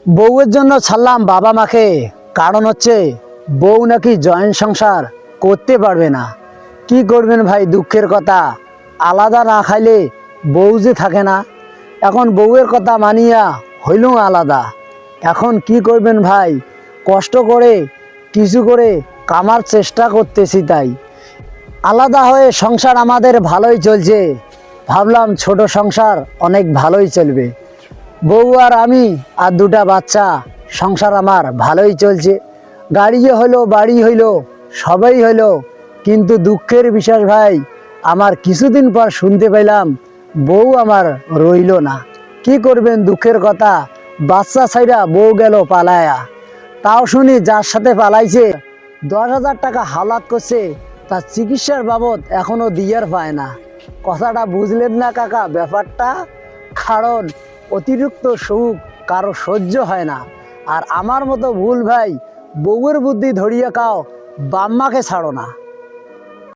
বউয়ের জন্য ছাড়লাম বাবা মাকে, কারণ হচ্ছে বউ নাকি জয়েন্ট সংসার করতে পারবে না। কি করবেন ভাই, দুঃখের কথা, আলাদা না খাইলে বউ যে থাকে না। এখন বউয়ের কথা মানিয়া হইলও আলাদা। এখন কি করবেন ভাই, কষ্ট করে কিছু করে কামার চেষ্টা করতেছি, তাই আলাদা হয়ে সংসার আমাদের ভালোই চলছে। ভাবলাম ছোট সংসার অনেক ভালোই চলবে, বউ আর আমি আর দুটা বাচ্চা, সংসার আমার ভালোই চলছে। গাড়ি হইলো, বাড়ি হইলো, সবই হইলো, কিন্তু দুঃখের বিষয় ভাই, আমার কিছুদিন পর শুনতে পেলাম বউ আমার রইলো না। কি করবেন, দুঃখের কথা, বাচ্চা ছাইরা বউ গেল পালায়া। তাও শুনি যার সাথে পালাইছে 10,000 টাকা হালাত করছে, তার চিকিৎসার বাবদ এখনো দিয়ার পায় না। কথাটা বুঝলেন না কাকা ব্যাপারটা? কারণ অতিরিক্ত সুখ কারো সহ্য হয় না। আর আমার মতো ভুল ভাই, বউয়ের বুদ্ধি ধরিয়ে খাও, বাম্মাকে ছাড়ো না।